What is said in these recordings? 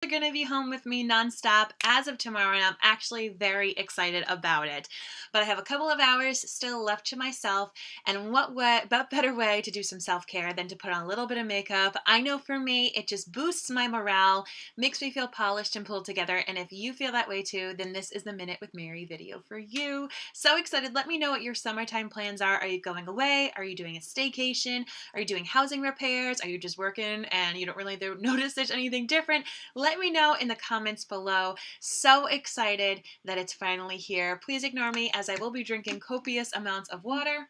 Are going to be home with me nonstop as of tomorrow, and I'm actually very excited about it. But I have a couple of hours still left to myself, and what better way to do some self-care than to put on a little bit of makeup? I know for me, it just boosts my morale, makes me feel polished and pulled together, and if you feel that way too, then this is the Minute with Mary video for you. So excited. Let me know what your summertime plans are. Are you going away? Are you doing a staycation? Are you doing housing repairs? Are you just working and you don't really notice there's anything different? Let me know in the comments below. So excited that it's finally here. Please ignore me as I will be drinking copious amounts of water.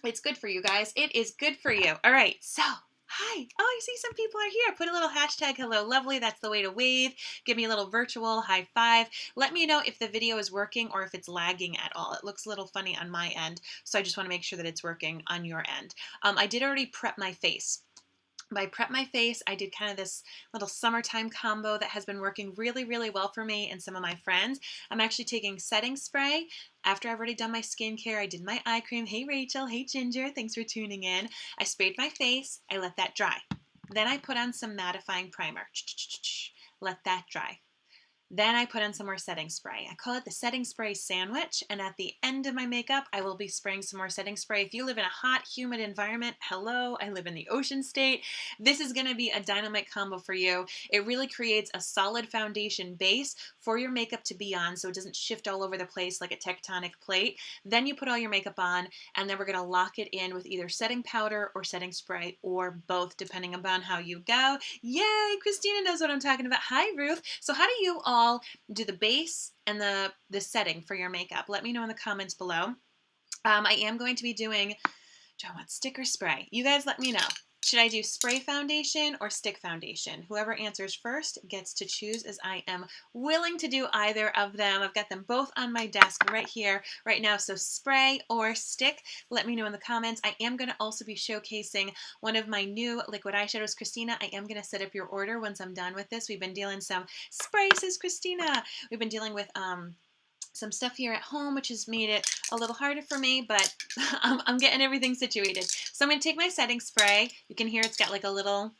It's good for you guys. It is good for you. All right, so hi. Oh, I see some people are here. Put a little hashtag hello lovely. That's the way to wave. Give me a little virtual high five. Let me know if the video is working or if it's lagging at all. It looks a little funny on my end, so I just want to make sure that it's working on your end. I did already prep my face. By prep my face, I did kind of this little summertime combo that has been working really, really well for me and some of my friends. I'm actually taking setting spray. After I've already done my skincare, I did my eye cream. Hey Rachel, hey Ginger, thanks for tuning in. I sprayed my face, I let that dry. Then I put on some mattifying primer. Let that dry. Then I put on some more setting spray. I call it the setting spray sandwich, and at the end of my makeup, I will be spraying some more setting spray. If you live in a hot, humid environment, hello, I live in the ocean state. This is going to be a dynamite combo for you. It really creates a solid foundation base for your makeup to be on so it doesn't shift all over the place like a tectonic plate. Then you put all your makeup on, and then we're going to lock it in with either setting powder or setting spray or both, depending upon how you go. Yay, Christina knows what I'm talking about. Hi, Ruth. So how do you all do the base and the setting for your makeup? Let me know in the comments below. I am going to be doing, do I want stick or spray? You guys let me know. Should I do spray foundation or stick foundation? Whoever answers first gets to choose, as I am willing to do either of them. I've got them both on my desk right here, right now. So spray or stick, let me know in the comments. I am going to also be showcasing one of my new liquid eyeshadows. Christina, I am going to set up your order once I'm done with this. We've been dealing some spray, says Christina. We've been dealing with some stuff here at home, which has made it a little harder for me, but I'm getting everything situated. So I'm going to take my setting spray. You can hear it's got like a little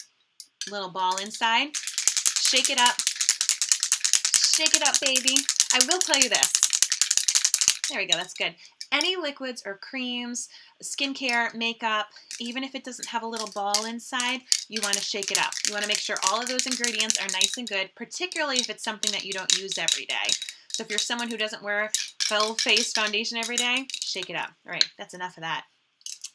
ball inside. Shake it up. Shake it up, baby. I will tell you this. There we go. That's good. Any liquids or creams, skincare, makeup, even if it doesn't have a little ball inside, you want to shake it up. You want to make sure all of those ingredients are nice and good, particularly if it's something that you don't use every day. So if you're someone who doesn't wear full face foundation every day, shake it up. All right, that's enough of that.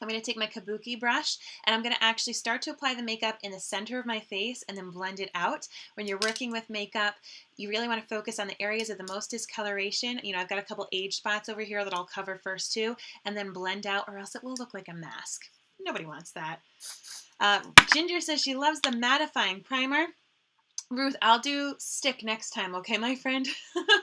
I'm going to take my kabuki brush and I'm going to actually start to apply the makeup in the center of my face and then blend it out. When you're working with makeup, you really want to focus on the areas of the most discoloration. You know, I've got a couple age spots over here that I'll cover first too, and then blend out, or else it will look like a mask. Nobody wants that. Ginger says she loves the mattifying primer. Ruth, I'll do stick next time, okay, my friend?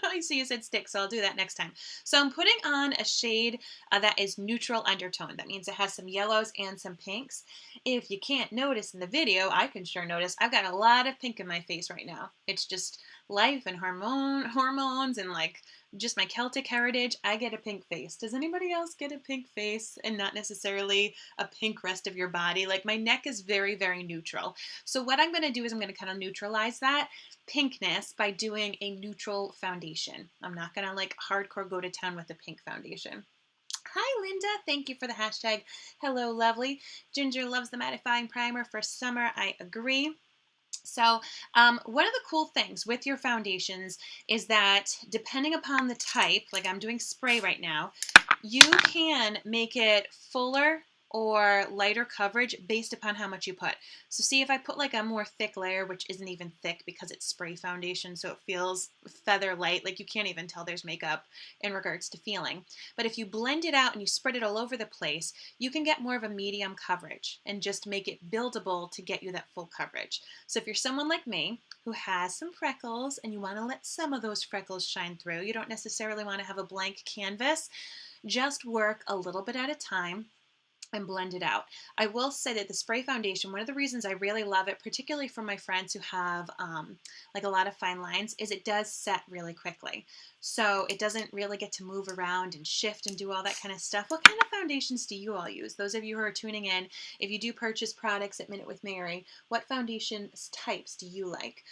I see you said stick, so I'll do that next time. So I'm putting on a shade that is neutral undertone. That means it has some yellows and some pinks. If you can't notice in the video, I can sure notice I've got a lot of pink in my face right now. It's just life and hormones and like just my Celtic heritage. I get a pink face. Does anybody else get a pink face and not necessarily a pink rest of your body? Like my neck is very, very neutral. So what I'm going to do is I'm going to kind of neutralize that pinkness by doing a neutral foundation. I'm not going to like hardcore go to town with the pink foundation. Hi, Linda. Thank you for the hashtag hello lovely. Ginger loves the mattifying primer for summer. I agree. So one of the cool things with your foundations is that depending upon the type, like I'm doing spray right now, you can make it fuller or lighter coverage based upon how much you put. So see, if I put like a more thick layer, which isn't even thick because it's spray foundation, so it feels feather light, like you can't even tell there's makeup in regards to feeling. But if you blend it out and you spread it all over the place, you can get more of a medium coverage and just make it buildable to get you that full coverage. So if you're someone like me who has some freckles and you want to let some of those freckles shine through, you don't necessarily want to have a blank canvas, just work a little bit at a time. and blend it out. I will say that the spray foundation, one of the reasons I really love it, particularly for my friends who have like a lot of fine lines, is it does set really quickly. So it doesn't really get to move around and shift and do all that kind of stuff. What kind of foundations do you all use? Those of you who are tuning in, if you do purchase products at Minute with Mary, what foundation types do you like?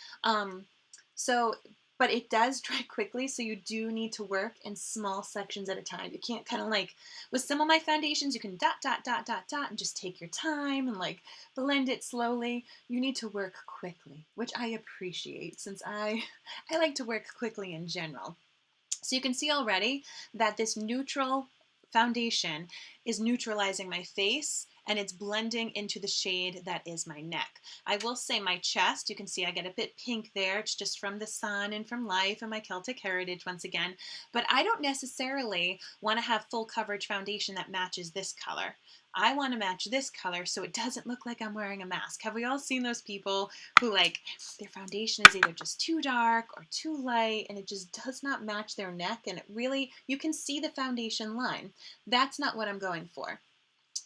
So but it does dry quickly, so you do need to work in small sections at a time. You can't kind of like, with some of my foundations, you can dot, dot, dot, dot, dot, and just take your time and like blend it slowly. You need to work quickly, which I appreciate since I like to work quickly in general. So you can see already that this neutral foundation is neutralizing my face and it's blending into the shade that is my neck. I will say my chest, you can see I get a bit pink there. It's just from the sun and from life and my Celtic heritage once again. But I don't necessarily want to have full coverage foundation that matches this color. I want to match this color so it doesn't look like I'm wearing a mask. Have we all seen those people who like their foundation is either just too dark or too light and it just does not match their neck and it really, you can see the foundation line. That's not what I'm going for.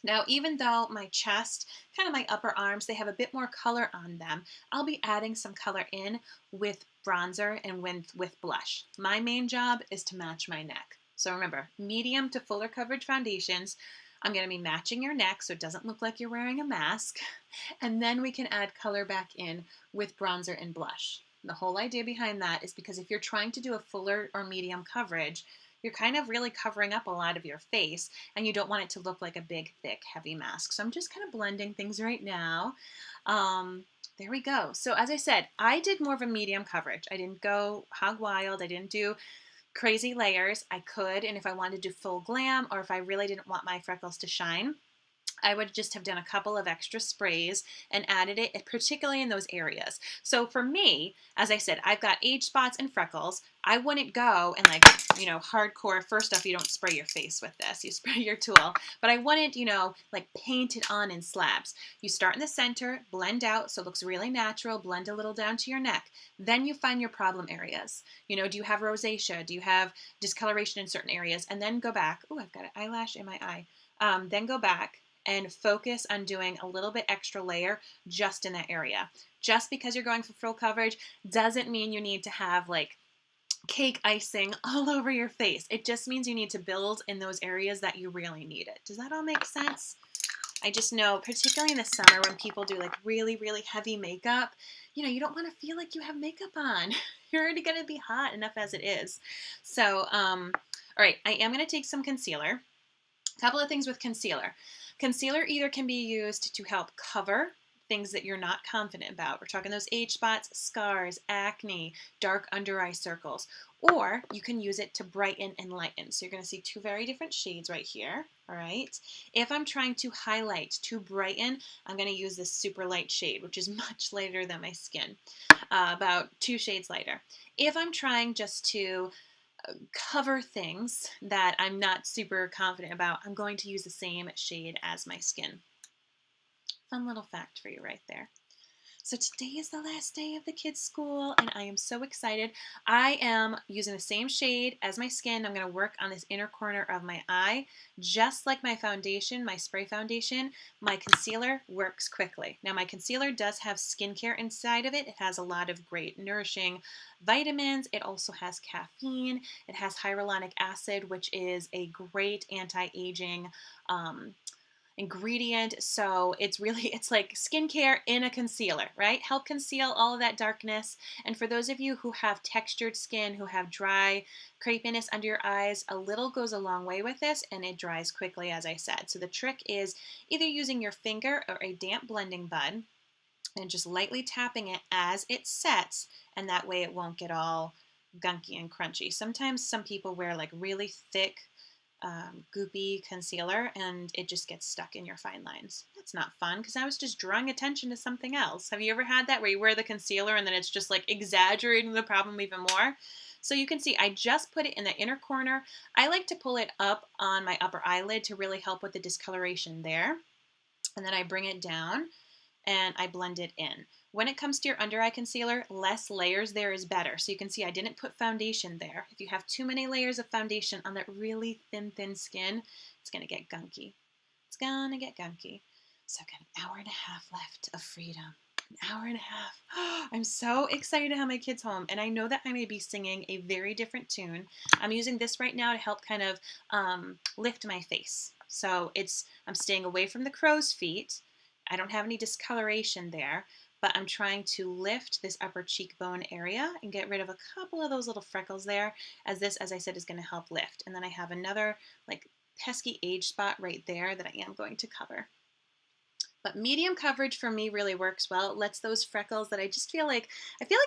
Now, even though my chest, kind of my upper arms, they have a bit more color on them, I'll be adding some color in with bronzer and with blush. My main job is to match my neck. So remember, medium to fuller coverage foundations, I'm going to be matching your neck so it doesn't look like you're wearing a mask. And then we can add color back in with bronzer and blush. The whole idea behind that is because if you're trying to do a fuller or medium coverage, you're kind of really covering up a lot of your face and you don't want it to look like a big, thick, heavy mask. So I'm just kind of blending things right now. There we go. So as I said, I did more of a medium coverage. I didn't go hog wild. I didn't do crazy layers. I could, and if I wanted to do full glam or if I really didn't want my freckles to shine, I would just have done a couple of extra sprays and added it, particularly in those areas. So for me, as I said, I've got age spots and freckles. I wouldn't go and like, hardcore. First off, you don't spray your face with this. You spray your tool. But I wanted, like paint it on in slabs. You start in the center, blend out so it looks really natural, blend a little down to your neck. Then you find your problem areas. Do you have rosacea? Do you have discoloration in certain areas? And then go back. Oh, I've got an eyelash in my eye. Then go back and focus on doing a little bit extra layer just in that area. Just because you're going for full coverage doesn't mean you need to have like cake icing all over your face. It just means you need to build in those areas that you really need it. Does that all make sense? I just know, particularly in the summer when people do like really, really heavy makeup, you don't want to feel like you have makeup on. You're already going to be hot enough as it is. So, all right, I am going to take some concealer. A couple of things with concealer. Concealer either can be used to help cover things that you're not confident about. We're talking those age spots, scars, acne, dark under eye circles. Or you can use it to brighten and lighten. So you're going to see two very different shades right here. All right. If I'm trying to highlight, to brighten, I'm going to use this super light shade, which is much lighter than my skin, about 2 shades lighter. If I'm trying just to cover things that I'm not super confident about, I'm going to use the same shade as my skin. Fun little fact for you right there. So today is the last day of the kids' school, and I am so excited. I am using the same shade as my skin. I'm going to work on this inner corner of my eye. Just like my foundation, my spray foundation, my concealer works quickly. Now, my concealer does have skincare inside of it. It has a lot of great nourishing vitamins. It also has caffeine. It has hyaluronic acid, which is a great anti-aging ingredient. So it's like skincare in a concealer, right? Help conceal all of that darkness. And for those of you who have textured skin, who have dry crepiness under your eyes, a little goes a long way with this and it dries quickly, as I said. So the trick is either using your finger or a damp blending bud and just lightly tapping it as it sets, and that way it won't get all gunky and crunchy. Sometimes some people wear like really thick goopy concealer and it just gets stuck in your fine lines. That's not fun because I was just drawing attention to something else. Have you ever had that where you wear the concealer and then it's just like exaggerating the problem even more? So you can see I just put it in the inner corner. I like to pull it up on my upper eyelid to really help with the discoloration there. And then I bring it down and I blend it in. When it comes to your under eye concealer, less layers there is better. So you can see I didn't put foundation there. If you have too many layers of foundation on that really thin skin, it's going to get gunky. It's gonna get gunky. So I've got an hour and a half left of freedom. An hour and a half. I'm so excited to have my kids home. And I know that I may be singing a very different tune. I'm using this right now to help kind of lift my face. So I'm staying away from the crow's feet. I don't have any discoloration there, but I'm trying to lift this upper cheekbone area and get rid of a couple of those little freckles there, as this, as I said, is going to help lift. And then I have another like pesky age spot right there that I am going to cover. But medium coverage for me really works well. It lets those freckles that I feel like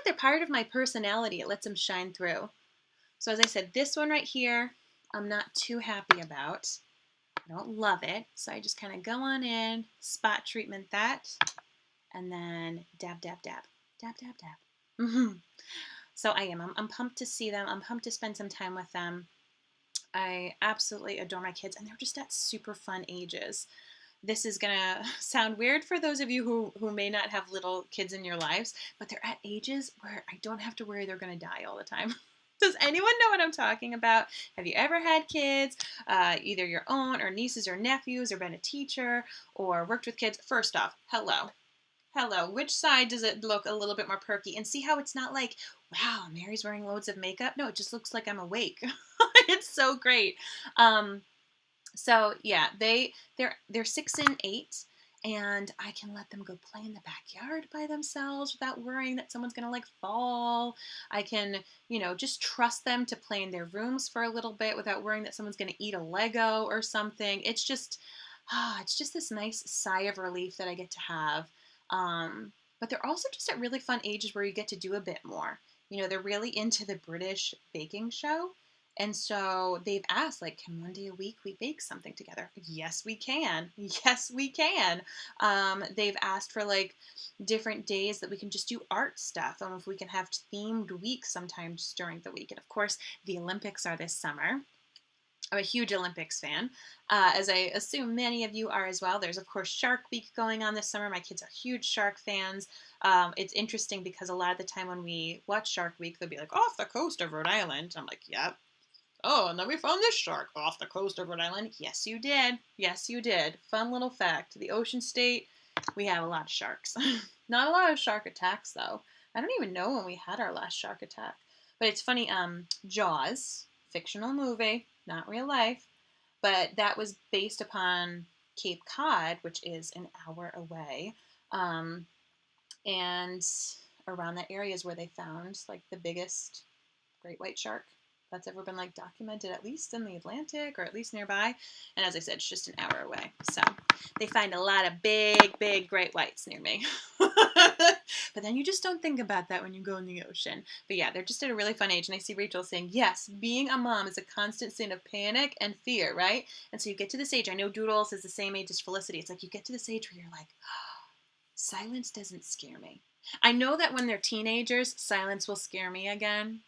they're part of my personality. It lets them shine through. So as I said, this one right here, I'm not too happy about. I don't love it. So I just kind of go on in, spot treatment that, and then dab, dab, dab, dab, dab, dab. So I'm pumped to see them. I'm pumped to spend some time with them. I absolutely adore my kids, and they're just at super fun ages. This is going to sound weird for those of you who may not have little kids in your lives, but they're at ages where I don't have to worry they're going to die all the time. Does anyone know what I'm talking about? Have you ever had kids, either your own or nieces or nephews, or been a teacher or worked with kids? First off, hello. Hello. Which side does it look a little bit more perky? And see how it's not like, wow, Mary's wearing loads of makeup. No, it just looks like I'm awake. It's so great. So yeah, they're 6 and 8, and I can let them go play in the backyard by themselves without worrying that someone's gonna like fall. I can, just trust them to play in their rooms for a little bit without worrying that someone's gonna eat a Lego or something. It's just this nice sigh of relief that I get to have. But they're also just at really fun ages where you get to do a bit more. They're really into the British baking show. And so they've asked, like, can one day a week we bake something together? Yes, we can. Yes, we can. They've asked for, like, different days that we can just do art stuff. And if we can have themed weeks sometimes during the week. And, of course, the Olympics are this summer. I'm a huge Olympics fan, as I assume many of you are as well. There's, of course, Shark Week going on this summer. My kids are huge shark fans. It's interesting because a lot of the time when we watch Shark Week, they'll be like, off the coast of Rhode Island. I'm like, yep. Oh, and then we found this shark off the coast of Rhode Island. Yes, you did. Yes, you did. Fun little fact. The ocean state, we have a lot of sharks. Not a lot of shark attacks, though. I don't even know when we had our last shark attack. But it's funny, Jaws, fictional movie, not real life, but that was based upon Cape Cod, which is an hour away. And around that area is where they found, like, the biggest great white shark that's ever been like documented, at least in the Atlantic or at least nearby. And as I said, it's just an hour away. So they find a lot of big, big great whites near me. But then you just don't think about that when you go in the ocean. But yeah, they're just at a really fun age. And I see Rachel saying, yes, being a mom is a constant state of panic and fear, right? And so you get to this age. I know Doodles is the same age as Felicity. It's like you get to this age where you're like, oh, silence doesn't scare me. I know that when they're teenagers, silence will scare me again.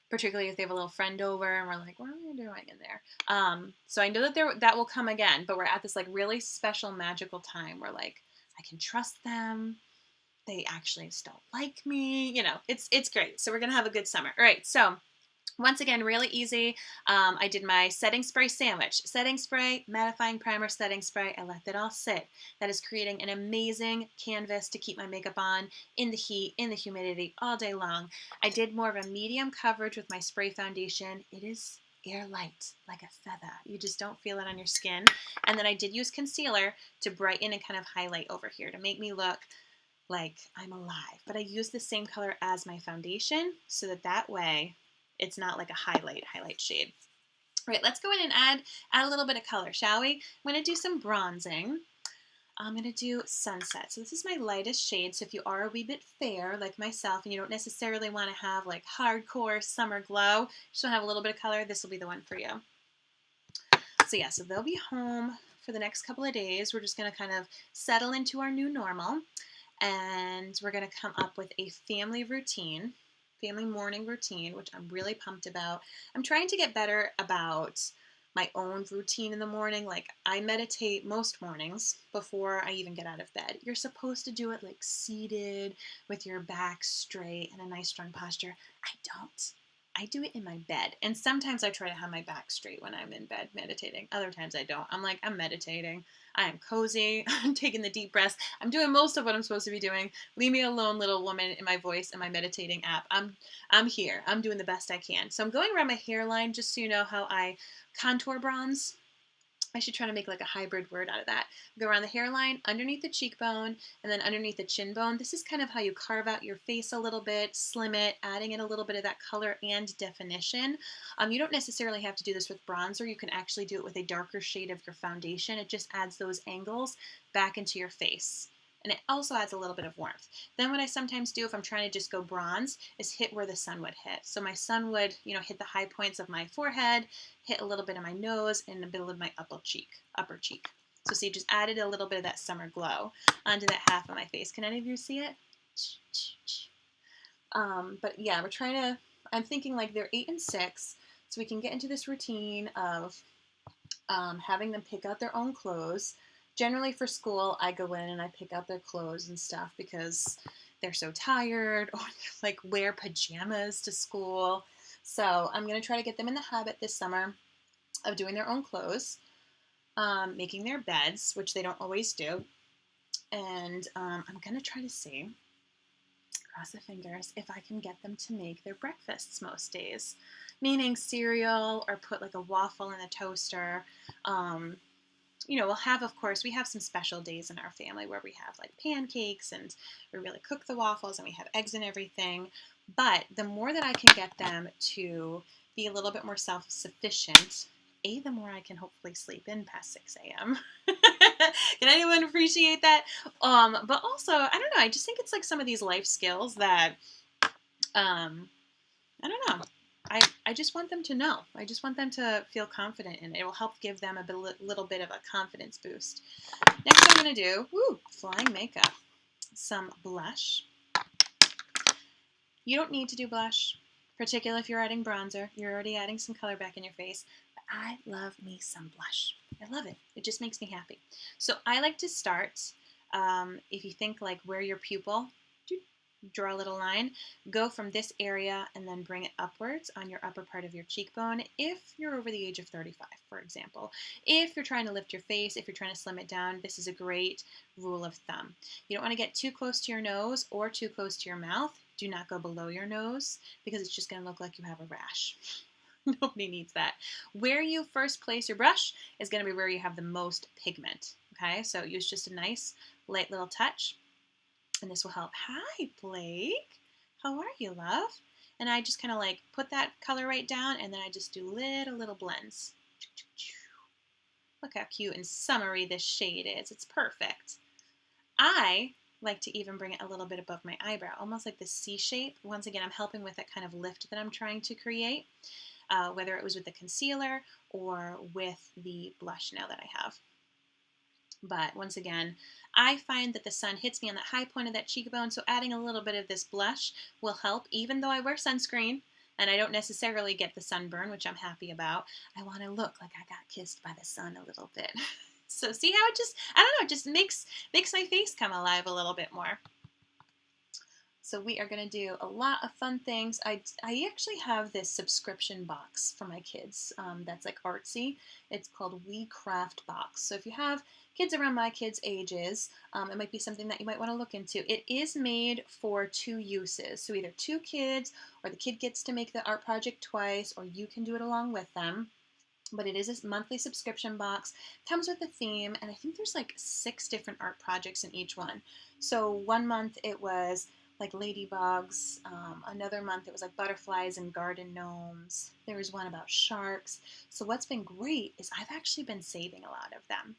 Particularly if they have a little friend over and we're like, what are we doing in there? So I know that that will come again, but we're at this like really special magical time where like I can trust them. They actually still like me. It's great. So we're going to have a good summer. All right. So once again, really easy. I did my setting spray sandwich. Setting spray, mattifying primer, setting spray. I let that all sit. That is creating an amazing canvas to keep my makeup on in the heat, in the humidity, all day long. I did more of a medium coverage with my spray foundation. It is airlight, like a feather. You just don't feel it on your skin. And then I did use concealer to brighten and kind of highlight over here to make me look like I'm alive. But I used the same color as my foundation so that way it's not like a highlight shade. All right, let's go in and add a little bit of color, shall we? I'm going to do some bronzing. I'm going to do Sunset. So this is my lightest shade. So if you are a wee bit fair like myself and you don't necessarily want to have like hardcore summer glow, just want to have a little bit of color, this will be the one for you. So yeah, so they'll be home for the next couple of days. We're just going to kind of settle into our new normal. And we're going to come up with a family morning routine, which I'm really pumped about. I'm trying to get better about my own routine in the morning. Like I meditate most mornings before I even get out of bed. You're supposed to do it like seated with your back straight and a nice strong posture. I don't. I do it in my bed. And sometimes I try to have my back straight when I'm in bed meditating. Other times I don't. I'm like, I'm meditating. I am cozy. I'm taking the deep breaths. I'm doing most of what I'm supposed to be doing. Leave me alone, little woman, in my voice and my meditating app. I'm here. I'm doing the best I can. So I'm going around my hairline just so you know how I contour bronze. I should try to make like a hybrid word out of that. Go around the hairline, underneath the cheekbone, and then underneath the chin bone. This is kind of how you carve out your face a little bit, slim it, adding in a little bit of that color and definition. You don't necessarily have to do this with bronzer. You can actually do it with a darker shade of your foundation. It just adds those angles back into your face. And it also adds a little bit of warmth. Then what I sometimes do if I'm trying to just go bronze is hit where the sun would hit. So my sun would, hit the high points of my forehead, hit a little bit of my nose, and a bit of my upper cheek. So see, just added a little bit of that summer glow onto that half of my face. Can any of you see it? But yeah, I'm thinking like they're 8 and 6, so we can get into this routine of having them pick out their own clothes. Generally for school, I go in and I pick out their clothes and stuff because they're so tired, or like wear pajamas to school. So I'm going to try to get them in the habit this summer of doing their own clothes, making their beds, which they don't always do. And I'm going to try to see, cross the fingers, if I can get them to make their breakfasts most days, meaning cereal or put like a waffle in a toaster. We'll have, of course, we have some special days in our family where we have like pancakes and we really cook the waffles and we have eggs and everything. But the more that I can get them to be a little bit more self-sufficient, the more I can hopefully sleep in past 6 a.m. Can anyone appreciate that? But also, I don't know, I just think it's like some of these life skills that, I don't know. I just want them to know. I just want them to feel confident, and it will help give them a little bit of a confidence boost. Next I'm going to do, flying makeup. Some blush. You don't need to do blush, particularly if you're adding bronzer. You're already adding some color back in your face. But I love me some blush. I love it. It just makes me happy. So I like to start, if you think like where your pupil, draw a little line, go from this area and then bring it upwards on your upper part of your cheekbone if you're over the age of 35, for example. If you're trying to lift your face, if you're trying to slim it down, this is a great rule of thumb. You don't want to get too close to your nose or too close to your mouth. Do not go below your nose because it's just going to look like you have a rash. Nobody needs that. Where you first place your brush is going to be where you have the most pigment. Okay, so use just a nice light little touch. And this will help. Hi, Blake. How are you, love? And I just kind of like put that color right down, and then I just do little blends. Look how cute and summery this shade is. It's perfect. I like to even bring it a little bit above my eyebrow, almost like the C shape. Once again, I'm helping with that kind of lift that I'm trying to create, whether it was with the concealer or with the blush now that I have. But once again, I find that the sun hits me on that high point of that cheekbone, so adding a little bit of this blush will help, even though I wear sunscreen and I don't necessarily get the sunburn, which I'm happy about. I want to look like I got kissed by the sun a little bit. So see how it just, I don't know, it just makes my face come alive a little bit more. So we are going to do a lot of fun things. I actually have this subscription box for my kids that's like artsy. It's called We Craft Box. So if you have kids around my kids' ages, it might be something that you might want to look into. It is made for 2 uses. So either 2 kids, or the kid gets to make the art project twice, or you can do it along with them. But it is a monthly subscription box, comes with a theme, and I think there's like 6 different art projects in each one. So one month it was like ladybugs, another month it was like butterflies and garden gnomes. There was one about sharks. So what's been great is I've actually been saving a lot of them.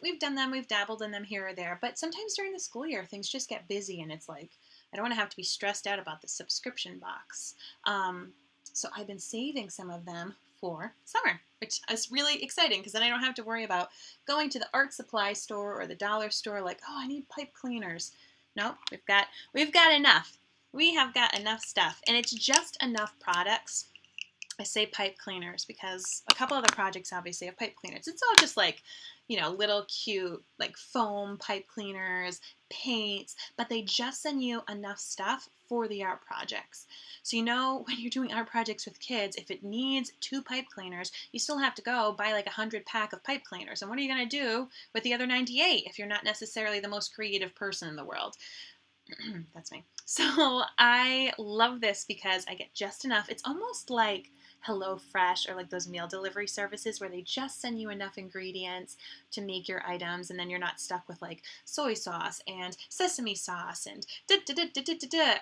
We've done them, we've dabbled in them here or there, but sometimes during the school year things just get busy and it's like, I don't want to have to be stressed out about the subscription box. So I've been saving some of them for summer, which is really exciting because then I don't have to worry about going to the art supply store or the dollar store like, oh, I need pipe cleaners. Nope, we've got enough. We have got enough stuff, and it's just enough products. I say pipe cleaners because a couple other projects obviously have pipe cleaners. It's all just like, you know, little cute like foam pipe cleaners, paints, but they just send you enough stuff for the art projects. So you know, when you're doing art projects with kids, if it needs 2 pipe cleaners, you still have to go buy like 100 pack of pipe cleaners. And what are you going to do with the other 98 if you're not necessarily the most creative person in the world? That's me. So I love this because I get just enough. It's almost like HelloFresh or like those meal delivery services where they just send you enough ingredients to make your items, and then you're not stuck with like soy sauce and sesame sauce and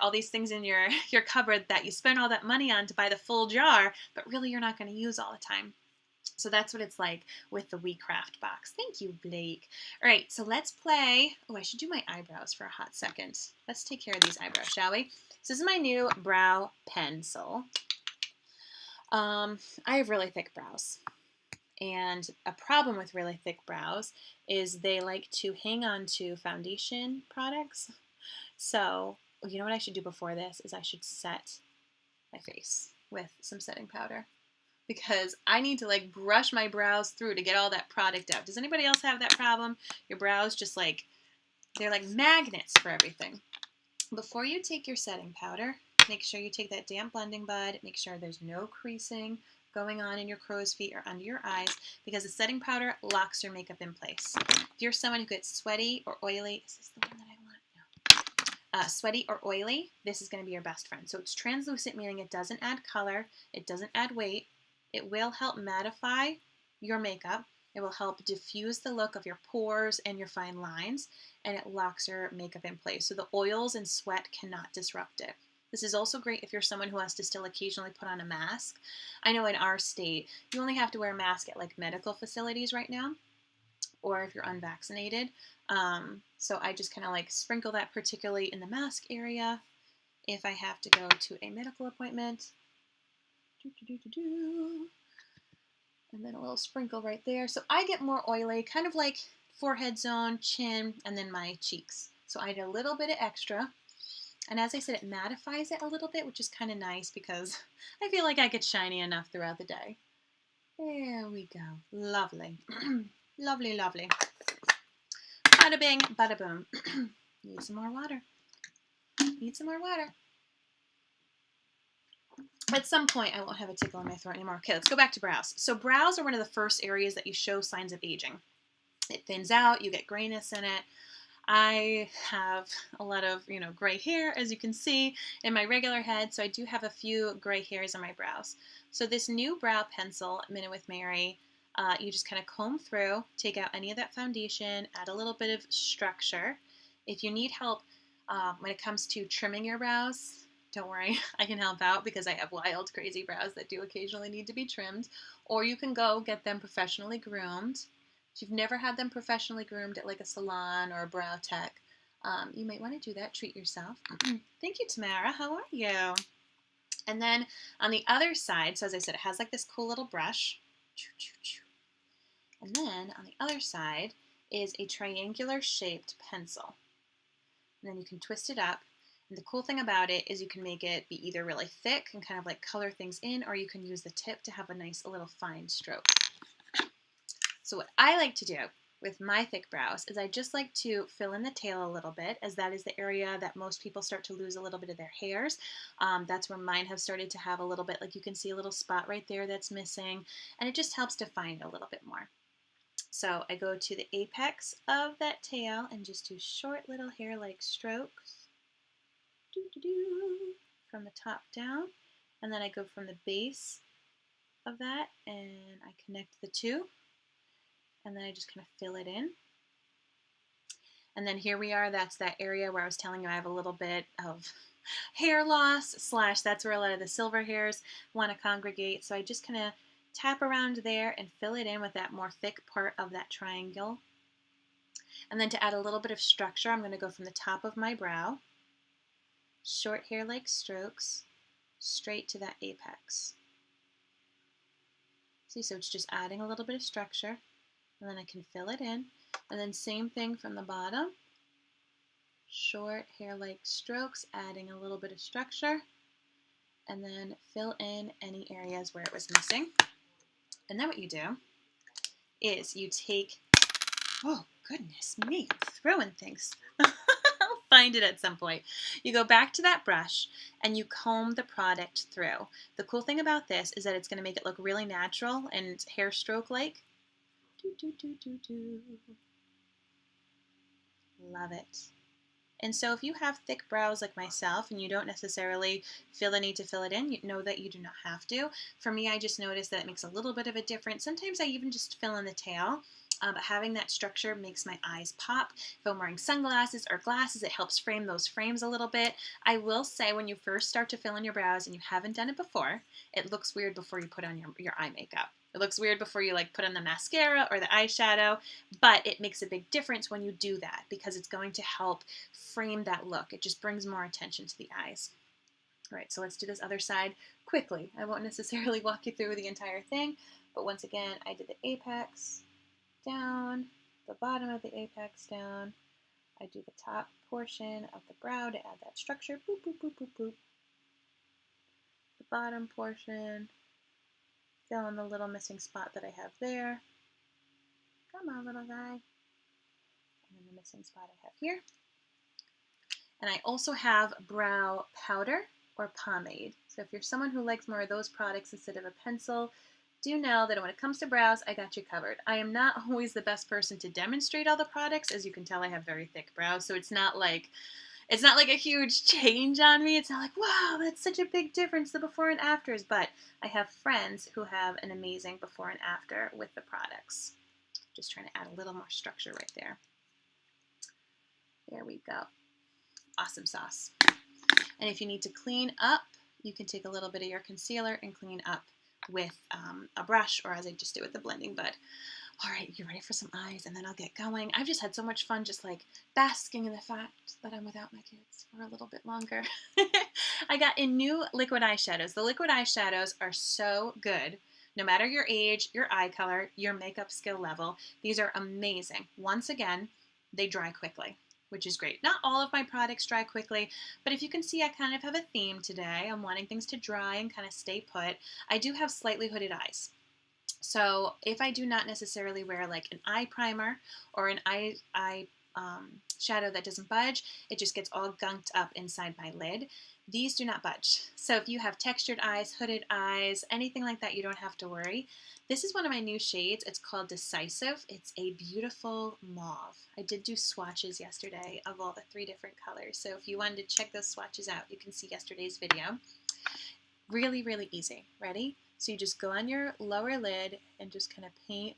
all these things in your cupboard that you spend all that money on to buy the full jar, but really you're not going to use all the time. So that's what it's like with the WeCraft box. Thank you, Blake. All right, so let's play. Oh, I should do my eyebrows for a hot second. Let's take care of these eyebrows, shall we? So this is my new brow pencil. I have really thick brows. And a problem with really thick brows is they like to hang on to foundation products. So, you know what I should do before this is I should set my face with some setting powder, because I need to like brush my brows through to get all that product out. Does anybody else have that problem? Your brows just like, they're like magnets for everything. Before you take your setting powder, make sure you take that damp blending bud. Make sure there's no creasing going on in your crow's feet or under your eyes, because the setting powder locks your makeup in place. If you're someone who gets sweaty or oily, is this the one that I want? No. Sweaty or oily, this is going to be your best friend. So it's translucent, meaning it doesn't add color, it doesn't add weight. It will help mattify your makeup. It will help diffuse the look of your pores and your fine lines, and it locks your makeup in place. So the oils and sweat cannot disrupt it. This is also great if you're someone who has to still occasionally put on a mask. I know in our state, you only have to wear a mask at like medical facilities right now, or if you're unvaccinated. So I just kind of like sprinkle that particularly in the mask area if I have to go to a medical appointment. And then a little sprinkle right there. So I get more oily, kind of like forehead zone, chin, and then my cheeks. So I did a little bit of extra. And as I said, it mattifies it a little bit, which is kind of nice because I feel like I get shiny enough throughout the day. There we go. Lovely. Lovely, lovely. Bada bing, bada boom. Need some more water. Need some more water. At some point, I won't have a tickle in my throat anymore. Okay, let's go back to brows. So brows are one of the first areas that you show signs of aging. It thins out, you get grayness in it. I have a lot of, gray hair, as you can see, in my regular head, so I do have a few gray hairs on my brows. So this new brow pencil, Minute with Mary, you just kind of comb through, take out any of that foundation, add a little bit of structure. If you need help when it comes to trimming your brows, don't worry, I can help out because I have wild, crazy brows that do occasionally need to be trimmed. Or you can go get them professionally groomed. If you've never had them professionally groomed at like a salon or a brow tech, you might want to do that. Treat yourself. Thank you, Tamara. How are you? And then on the other side, so as I said, it has like this cool little brush. And then on the other side is a triangular shaped pencil. And then you can twist it up. And the cool thing about it is you can make it be either really thick and kind of like color things in, or you can use the tip to have a nice little fine stroke. So what I like to do with my thick brows is I just like to fill in the tail a little bit, as that is the area that most people start to lose a little bit of their hairs. That's where mine have started to have a little bit, like you can see a little spot right there that's missing, and it just helps define it a little bit more. So I go to the apex of that tail and just do short little hair-like strokes. From the top down, and then I go from the base of that and I connect the two, and then I just kind of fill it in. And then here we are, that's that area where I was telling you I have a little bit of hair loss, / that's where a lot of the silver hairs want to congregate. So I just kind of tap around there and fill it in with that more thick part of that triangle. And then to add a little bit of structure, I'm going to go from the top of my brow, short hair-like strokes, straight to that apex. See, so it's just adding a little bit of structure, and then I can fill it in. And then same thing from the bottom, short hair-like strokes, adding a little bit of structure, and then fill in any areas where it was missing. And then what you do is you take Oh, goodness me, I'm throwing things. I'll find it at some point. You go back to that brush and you comb the product through. The cool thing about this is that it's going to make it look really natural and hair stroke like. Do, do, do, do, do. Love it. And so if you have thick brows like myself and you don't necessarily feel the need to fill it in, you know that you do not have to. For me, I just noticed that it makes a little bit of a difference. Sometimes I even just fill in the tail. But having that structure makes my eyes pop. If I'm wearing sunglasses or glasses, it helps frame those frames a little bit. I will say when you first start to fill in your brows and you haven't done it before, it looks weird before you put on your eye makeup. It looks weird before you like put on the mascara or the eyeshadow, but it makes a big difference when you do that because it's going to help frame that look. It just brings more attention to the eyes. All right, so let's do this other side quickly. I won't necessarily walk you through the entire thing, but once again, I did the apex down, the bottom of the apex down. I do the top portion of the brow to add that structure. Boop, boop, boop, boop, boop. The bottom portion, fill in the little missing spot that I have there. Come on, little guy. And then the missing spot I have here. And I also have brow powder or pomade. So if you're someone who likes more of those products instead of a pencil, do know that when it comes to brows, I got you covered. I am not always the best person to demonstrate all the products. As you can tell, I have very thick brows, so it's not like a huge change on me. It's not like, wow, that's such a big difference, the before and afters. But I have friends who have an amazing before and after with the products. Just trying to add a little more structure right there. There we go. Awesome sauce. And if you need to clean up, you can take a little bit of your concealer and clean up with a brush, or as I just did with the blending bud. All right, you ready for some eyes? And then I'll get going. I've just had so much fun just like basking in the fact that I'm without my kids for a little bit longer. I got in new liquid eyeshadows. The liquid eyeshadows are so good. No matter your age, your eye color, your makeup skill level, these are amazing. Once again, they dry quickly, which is great. Not all of my products dry quickly, but if you can see, I kind of have a theme today. I'm wanting things to dry and kind of stay put. I do have slightly hooded eyes. So if I do not necessarily wear like an eye primer or an eye shadow that doesn't budge, it just gets all gunked up inside my lid. These do not budge. So if you have textured eyes, hooded eyes, anything like that, you don't have to worry. This is one of my new shades. It's called Decisive. It's a beautiful mauve. I did do swatches yesterday of all the 3 different colors. So if you wanted to check those swatches out, you can see yesterday's video. Really, really easy. Ready? So you just go on your lower lid and just kind of paint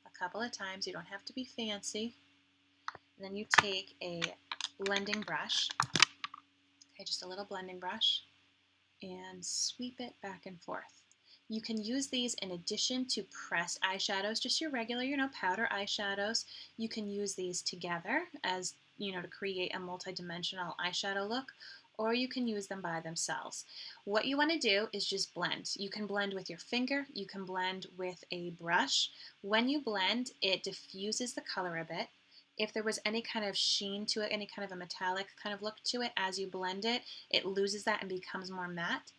a couple of times. You don't have to be fancy. And then you take a blending brush, okay, just a little blending brush, and sweep it back and forth. You can use these in addition to pressed eyeshadows, just your regular, powder eyeshadows. You can use these together as, to create a multi-dimensional eyeshadow look, or you can use them by themselves. What you want to do is just blend. You can blend with your finger, you can blend with a brush. When you blend, it diffuses the color a bit. If there was any kind of sheen to it, any kind of a metallic kind of look to it, as you blend it, it loses that and becomes more matte.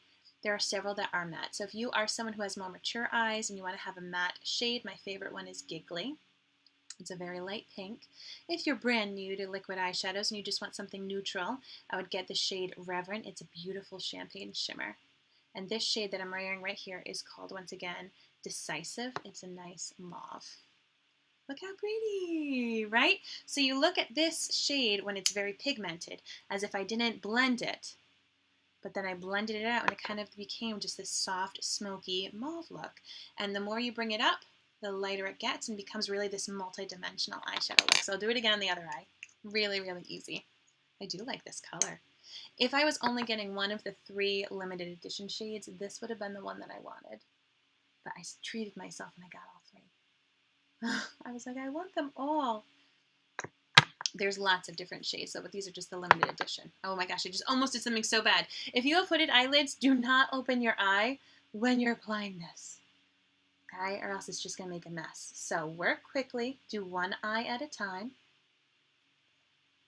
There are several that are matte. So if you are someone who has more mature eyes and you want to have a matte shade, my favorite one is Giggly. It's a very light pink. If you're brand new to liquid eyeshadows and you just want something neutral, I would get the shade Reverend. It's a beautiful champagne shimmer. And this shade that I'm wearing right here is called, once again, Decisive. It's a nice mauve. Look how pretty, right? So you look at this shade when it's very pigmented, as if I didn't blend it, but then I blended it out and it kind of became just this soft, smoky mauve look. And the more you bring it up, the lighter it gets and becomes really this multi-dimensional eyeshadow look. So I'll do it again on the other eye. Really, really easy. I do like this color. If I was only getting one of the 3 limited edition shades, this would have been the one that I wanted. But I treated myself and I got all 3. I was like, I want them all. There's lots of different shades, but these are just the limited edition. Oh my gosh, I just almost did something so bad. If you have hooded eyelids, do not open your eye when you're applying this, okay? Or else it's just going to make a mess. So work quickly, do one eye at a time,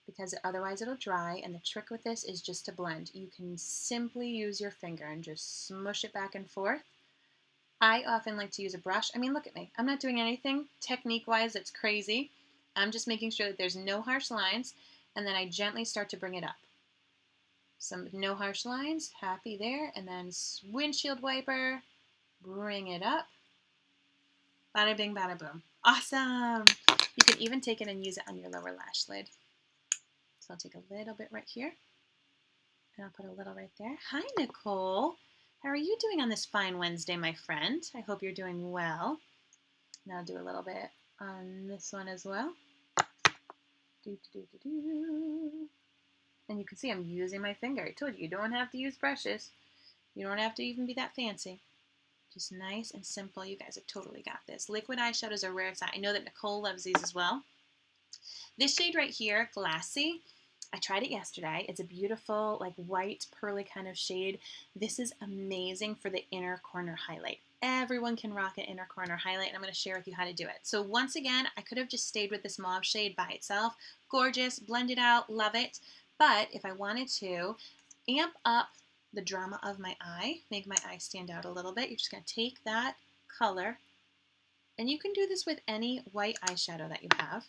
because otherwise it'll dry, and the trick with this is just to blend. You can simply use your finger and just smush it back and forth. I often like to use a brush. I mean, look at me. I'm not doing anything technique-wise that's crazy. I'm just making sure that there's no harsh lines, and then I gently start to bring it up. Some no harsh lines, happy there, and then windshield wiper, bring it up. Bada bing, bada boom. Awesome! You can even take it and use it on your lower lash lid. So I'll take a little bit right here, and I'll put a little right there. Hi, Nicole. How are you doing on this fine Wednesday, my friend? I hope you're doing well. Now I'll do a little bit on this one as well. And you can see I'm using my finger. I told you don't have to use brushes. You don't have to even be that fancy. Just nice and simple. You guys have totally got this. Liquid eyeshadows are rare. I know that Nicole loves these as well. This shade right here, Glassy, I tried it yesterday. It's a beautiful, like white, pearly kind of shade. This is amazing for the inner corner highlight. Everyone can rock an inner corner highlight, and I'm going to share with you how to do it. So once again, I could have just stayed with this mauve shade by itself. Gorgeous, blend it out, love it. But if I wanted to amp up the drama of my eye, make my eye stand out a little bit, you're just going to take that color, and you can do this with any white eyeshadow that you have,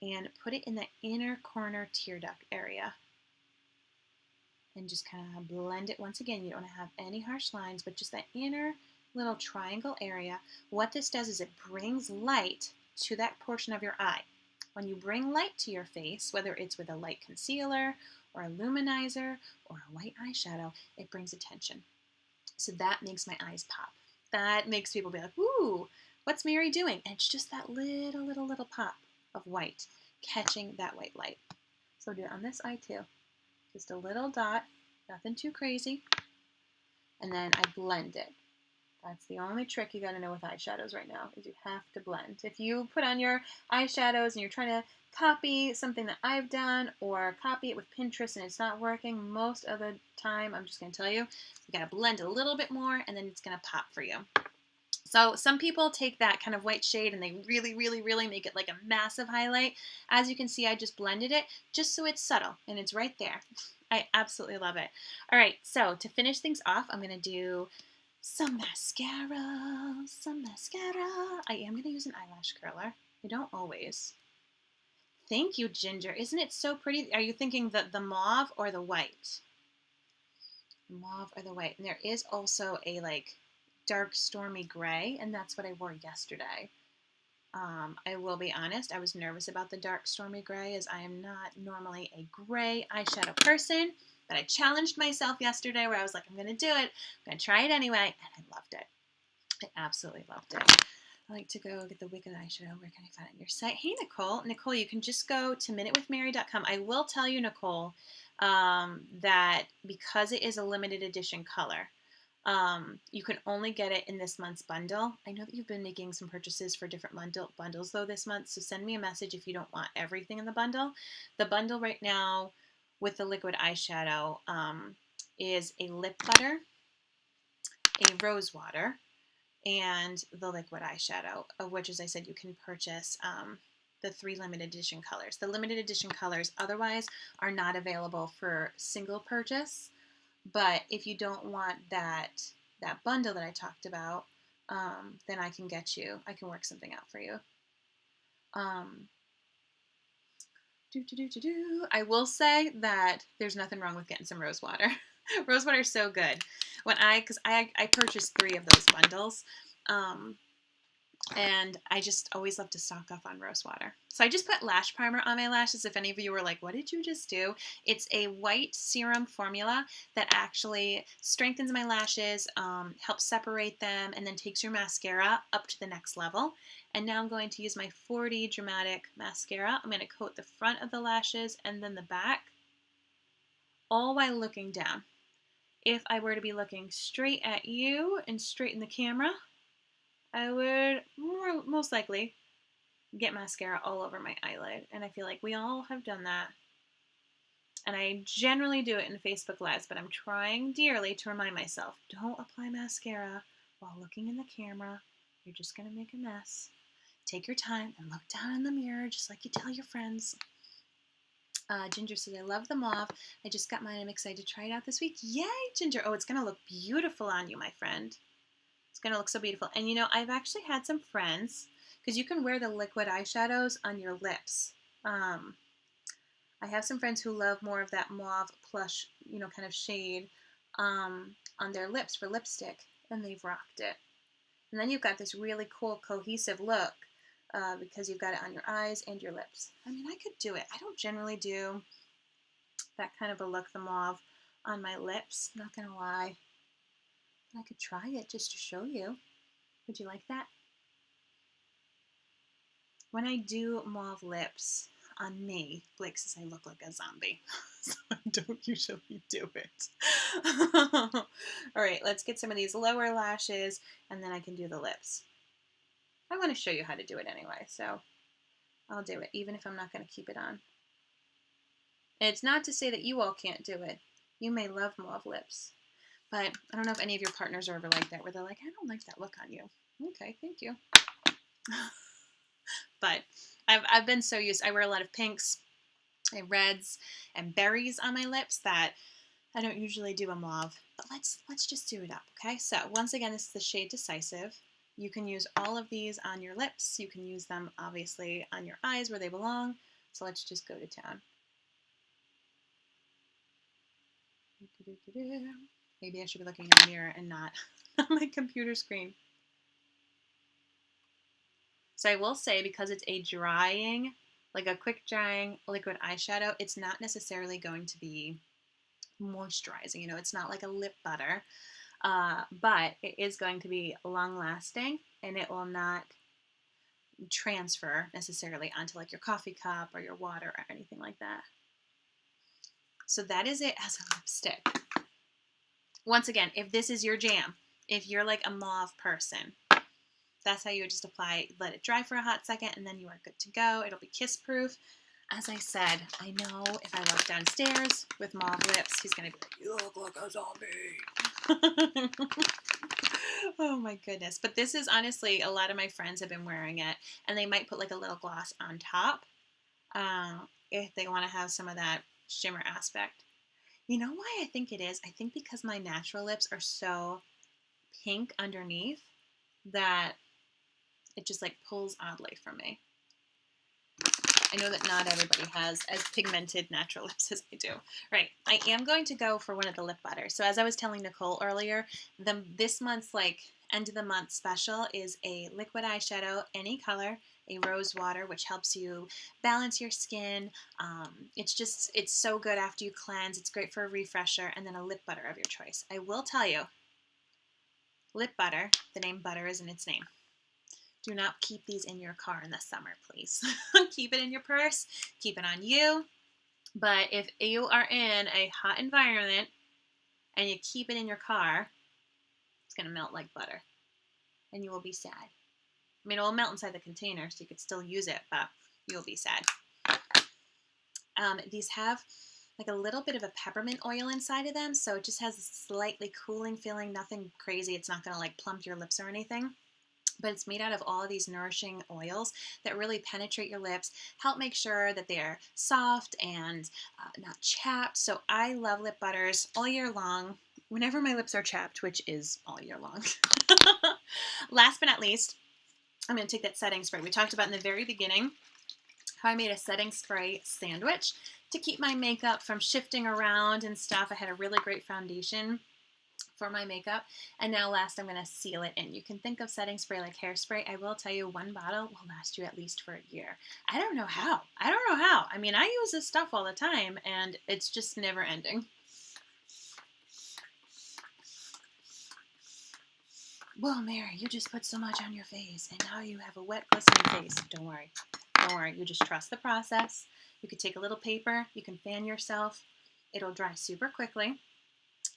and put it in the inner corner tear duct area. And just kind of blend it once again. You don't have any harsh lines, but just that inner little triangle area. What this does is it brings light to that portion of your eye. When you bring light to your face, whether it's with a light concealer or a luminizer or a white eyeshadow, it brings attention. So that makes my eyes pop. That makes people be like, ooh, what's Mary doing? And it's just that little pop of white catching that white light. So do it on this eye too. Just a little dot, nothing too crazy. And then I blend it. That's the only trick you got to know with eyeshadows right now, is you have to blend. If you put on your eyeshadows and you're trying to copy something that I've done or copy it with Pinterest and it's not working, most of the time, I'm just going to tell you, you got to blend a little bit more and then it's going to pop for you. So some people take that kind of white shade and they really make it like a massive highlight. As you can see, I just blended it just so it's subtle and it's right there. I absolutely love it. All right, so to finish things off, I'm going to do some mascara. I am going to use an eyelash curler. I don't always. Thank you, Ginger. Isn't it so pretty? Are you thinking the mauve or the white? The mauve or the white? And there is also a like dark stormy gray, and that's what I wore yesterday. I will be honest, I was nervous about the dark stormy gray as I am not normally a gray eyeshadow person, but I challenged myself yesterday where I was like, I'm going to do it. I'm going to try it anyway, and I loved it. I absolutely loved it. I like to go get the Wicked eyeshadow. Where can I find it on your site? Hey, Nicole. Nicole, you can just go to minutewithmary.com. I will tell you, Nicole, that because it is a limited edition color, you can only get it in this month's bundle. I know that you've been making some purchases for different bundles though this month, so send me a message if you don't want everything in the bundle. The bundle right now with the liquid eyeshadow is a lip butter, a rose water, and the liquid eyeshadow, of which, as I said, you can purchase the 3 limited edition colors. The limited edition colors otherwise are not available for single purchase. But if you don't want that bundle that I talked about, then I can work something out for you. I will say that there's nothing wrong with getting some rose water. Rose water is so good. Because I purchased 3 of those bundles. And I just always love to stock up on rose water. So I just put lash primer on my lashes. If any of you were like, what did you just do? It's a white serum formula that actually strengthens my lashes, helps separate them, and then takes your mascara up to the next level. And now I'm going to use my 4D Dramatic Mascara. I'm going to coat the front of the lashes and then the back, all while looking down. If I were to be looking straight at you and straight in the camera, I would most likely get mascara all over my eyelid. And I feel like we all have done that. And I generally do it in Facebook Lives, but I'm trying dearly to remind myself, don't apply mascara while looking in the camera. You're just going to make a mess. Take your time and look down in the mirror just like you tell your friends. Ginger says, I love the mauve. I just got mine. I'm excited to try it out this week. Yay, Ginger. Oh, it's going to look beautiful on you, my friend. It's going to look so beautiful. And you know, I've actually had some friends because you can wear the liquid eyeshadows on your lips. I have some friends who love more of that mauve plush, kind of shade on their lips for lipstick, and they've rocked it. And then you've got this really cool cohesive look because you've got it on your eyes and your lips. I mean, I could do it. I don't generally do that kind of a look, the mauve, on my lips, not gonna lie. But I could try it just to show you. Would you like that? When I do mauve lips on me, Blake says I look like a zombie. So I don't usually do it. All right, let's get some of these lower lashes, and then I can do the lips. I want to show you how to do it anyway, so I'll do it, even if I'm not going to keep it on. It's not to say that you all can't do it. You may love mauve lips, but I don't know if any of your partners are ever like that, where they're like, I don't like that look on you. Okay, thank you. But I've been so used. I wear a lot of pinks and reds and berries on my lips that I don't usually do a mauve. But let's just do it up, okay? So once again, this is the shade Decisive. You can use all of these on your lips. You can use them obviously on your eyes where they belong. So let's just go to town. Maybe I should be looking in the mirror and not on my computer screen. So I will say, because it's a drying, like a quick drying liquid eyeshadow, it's not necessarily going to be moisturizing. It's not like a lip butter, but it is going to be long lasting, and it will not transfer necessarily onto like your coffee cup or your water or anything like that. So that is it as a lipstick. Once again, if this is your jam, if you're like a mauve person, that's how you would just apply, let it dry for a hot second, and then you are good to go. It'll be kiss proof. As I said, I know if I walk downstairs with mauve lips, he's going to be like, you look like a zombie. Oh my goodness. But this is honestly, a lot of my friends have been wearing it, and they might put like a little gloss on top if they want to have some of that shimmer aspect. You know why I think it is? I think because my natural lips are so pink underneath that it just like pulls oddly for me. I know that not everybody has as pigmented natural lips as I do. Right, I am going to go for one of the lip butters. So as I was telling Nicole earlier, this month's like end of the month special is a liquid eyeshadow, any color, a rose water, which helps you balance your skin. It's so good after you cleanse. It's great for a refresher, and then a lip butter of your choice. I will tell you, lip butter, the name butter is in its name. Do not keep these in your car in the summer, please. Keep it in your purse. Keep it on you. But if you are in a hot environment and you keep it in your car, it's going to melt like butter. And you will be sad. I mean, it will melt inside the container, so you could still use it, but you'll be sad. These have like a little bit of a peppermint oil inside of them, so it just has a slightly cooling feeling, nothing crazy. It's not going to like plump your lips or anything. But it's made out of all of these nourishing oils that really penetrate your lips, help make sure that they're soft and not chapped. So I love lip butters all year long, whenever my lips are chapped, which is all year long. Last but not least, I'm going to take that setting spray. We talked about in the very beginning how I made a setting spray sandwich to keep my makeup from shifting around and stuff. I had a really great foundation for my makeup, and now last I'm going to seal it in. You can think of setting spray like hairspray. I will tell you, one bottle will last you at least for a year. I don't know how. I mean, I use this stuff all the time, and it's just never ending. Well, Mary, you just put so much on your face, and now you have a wet, glistening face. Don't worry. You just trust the process. You could take a little paper. You can fan yourself. It'll dry super quickly.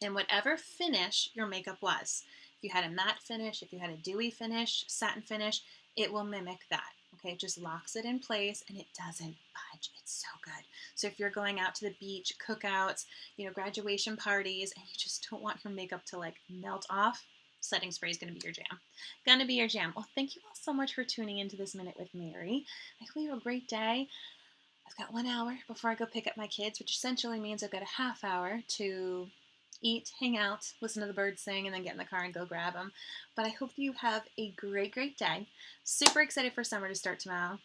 And whatever finish your makeup was, if you had a matte finish, if you had a dewy finish, satin finish, it will mimic that. Okay, it just locks it in place and it doesn't budge. It's so good. So if you're going out to the beach, cookouts, graduation parties, and you just don't want your makeup to like melt off, setting spray is going to be your jam. Well, thank you all so much for tuning into this Minute with Mary. I hope you have a great day. I've got 1 hour before I go pick up my kids, which essentially means I've got a half hour to eat, hang out, listen to the birds sing, and then get in the car and go grab them. But I hope you have a great, great day. Super excited for summer to start tomorrow.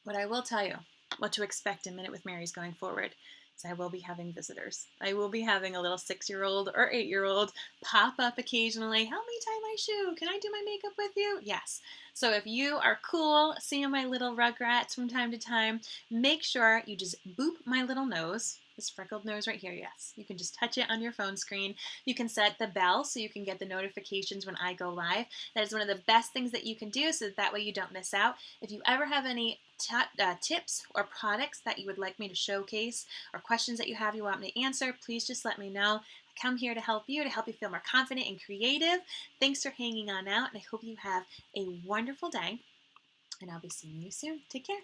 But I will tell you what to expect in Minute with Mary's going forward. So I will be having visitors. I will be having a little 6-year-old or 8-year-old pop up occasionally. Help me tie my shoe. Can I do my makeup with you? Yes. So if you are cool seeing my little rugrats from time to time, make sure you just boop my little nose. This freckled nose right here, yes. You can just touch it on your phone screen. You can set the bell so you can get the notifications when I go live. That is one of the best things that you can do, so that way you don't miss out. If you ever have any tips or products that you would like me to showcase, or questions that you have you want me to answer, please just let me know. I come here to help you feel more confident and creative. Thanks for hanging on out, and I hope you have a wonderful day, and I'll be seeing you soon. Take care.